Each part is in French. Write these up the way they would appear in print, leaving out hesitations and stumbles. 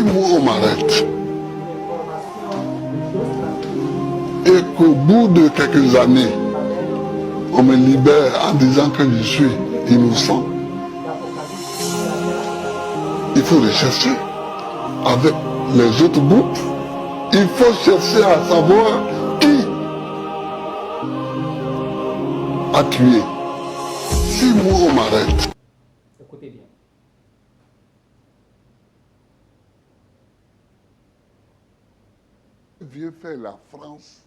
Si moi on m'arrête et qu'au bout de quelques années, on me libère en disant que je suis innocent, il faut rechercher avec les autres groupes. Il faut chercher à savoir qui a tué. Si moi on m'arrête. Écoutez bien. Vient faire la France.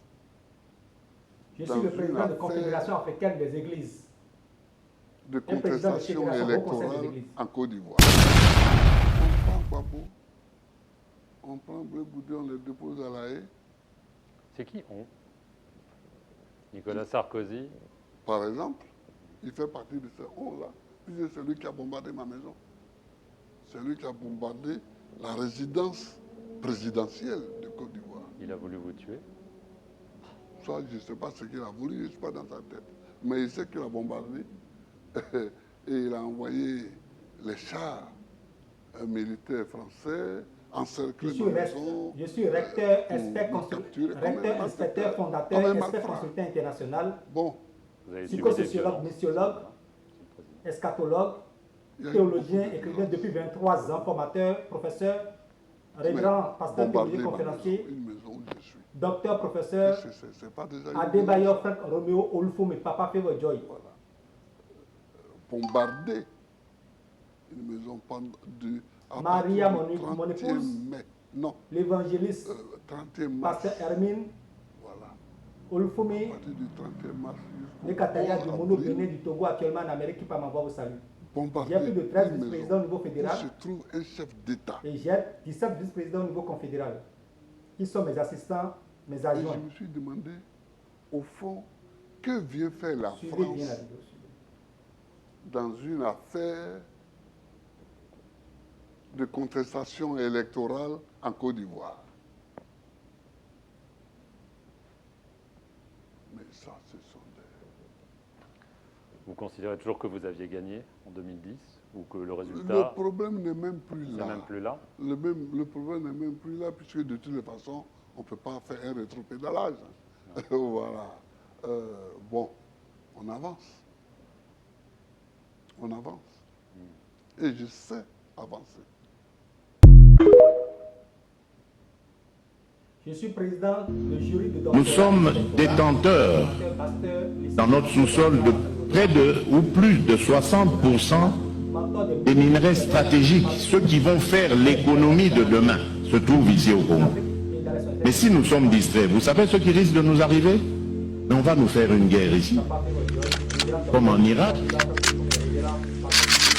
Je suis le président de la Confédération africaine des églises. De contestation électorale en Côte d'Ivoire. On prend Gbagbo, on prend Blé Goudé, on le dépose à La Haye. C'est qui on? Nicolas Sarkozy. Par exemple, il fait partie de ce on-là. Puis c'est celui qui a bombardé ma maison. C'est lui qui a bombardé la résidence présidentielle de Côte d'Ivoire. Il a voulu vous tuer? Ça, je ne sais pas ce qu'il a voulu, je ne suis pas dans sa tête. Mais il sait qu'il a bombardé et il a envoyé les chars militaires français encercler ma maison. Je suis recteur, inspecteur, fondateur, expert consultant international, bon. psychosociologue, missiologue, eschatologue, théologien, écrivain depuis 23 ans, formateur, professeur, révérend, pasteur, théologien, conférencier, docteur, professeur, Adebayor, Frank Romeo, Olufo, et Papa Favor Joy. Voilà. Bombarder une maison de Maria, mon épouse, non. L'évangéliste, 31 mars. pasteur Hermine, Voilà. Olufome, À partir du 31 mars. les Kataya du Mono Bénin du Togo actuellement en Amérique qui peut m'envoyer au salut. Bombarder. J'ai plus de 13 vice-présidents au niveau fédéral. Je trouve un chef d'État. Et j'ai 17 vice-présidents au niveau confédéral, qui sont mes assistants, mes Et adjoints. je me suis demandé, au fond, que vient faire la Suivez France bien la vidéo. dans une affaire de contestation électorale en Côte d'Ivoire. Mais ça, ce sont des... Vous considérez toujours que vous aviez gagné en 2010 ou que le résultat... Le problème n'est même plus là. même plus là. Le problème n'est même plus là, puisque de toutes les façons, on ne peut pas faire un rétropédalage. Voilà. Bon, on avance. On avance. Et je sais avancer. Je suis président du jury de Nous sommes détenteurs dans notre sous-sol de près de ou plus de 60% des minerais stratégiques, ceux qui vont faire l'économie de demain, se trouvent ici au Congo. Mais si nous sommes distraits, vous savez ce qui risque de nous arriver? On va nous faire une guerre ici, comme en Irak,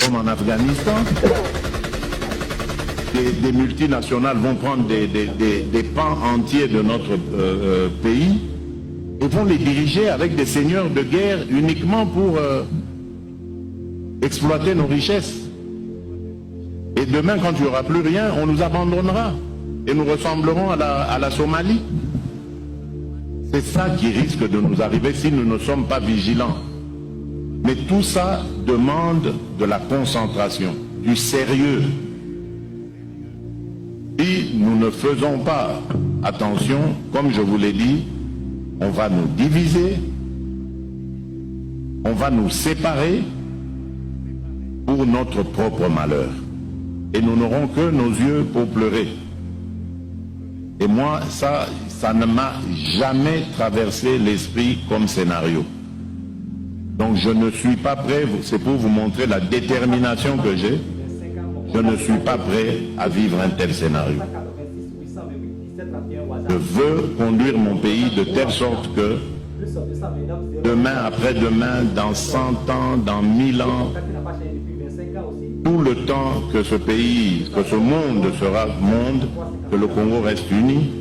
comme en Afghanistan. Des multinationales vont prendre des pans entiers de notre pays et vont les diriger avec des seigneurs de guerre uniquement pour exploiter nos richesses. Et demain, quand il n'y aura plus rien, on nous abandonnera et nous ressemblerons à la Somalie. C'est ça qui risque de nous arriver si nous ne sommes pas vigilants. Mais tout ça demande de la concentration, du sérieux. Si nous ne faisons pas attention, comme je vous l'ai dit, on va nous diviser, on va nous séparer pour notre propre malheur. Et nous n'aurons que nos yeux pour pleurer. Et moi, ça ne m'a jamais traversé l'esprit comme scénario. Donc je ne suis pas prêt, c'est pour vous montrer la détermination que j'ai. Je ne suis pas prêt à vivre un tel scénario. Je veux conduire mon pays de telle sorte que demain, après-demain, dans 100 ans, dans 1000 ans, tout le temps que ce pays, que ce monde sera monde, que le Congo reste uni,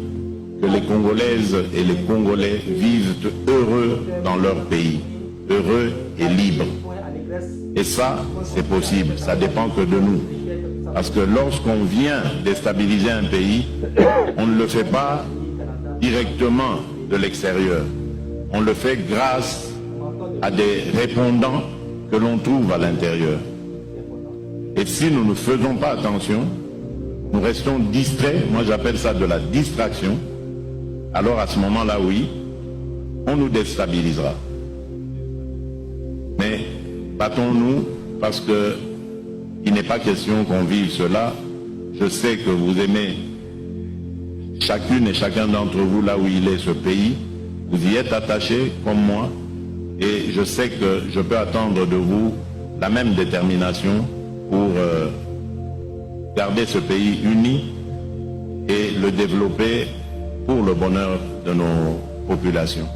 que les Congolaises et les Congolais vivent heureux dans leur pays, heureux et libres. Et ça, c'est possible, ça dépend que de nous. Parce que lorsqu'on vient déstabiliser un pays, on ne le fait pas directement de l'extérieur. On le fait grâce à des répondants que l'on trouve à l'intérieur. Et si nous ne faisons pas attention, nous restons distraits, moi j'appelle ça de la distraction, alors à ce moment-là, oui, on nous déstabilisera. Mais battons-nous parce que il n'est pas question qu'on vive cela. Je sais que vous aimez chacune et chacun d'entre vous là où il est ce pays. Vous y êtes attachés comme moi et je sais que je peux attendre de vous la même détermination pour garder ce pays uni et le développer pour le bonheur de nos populations.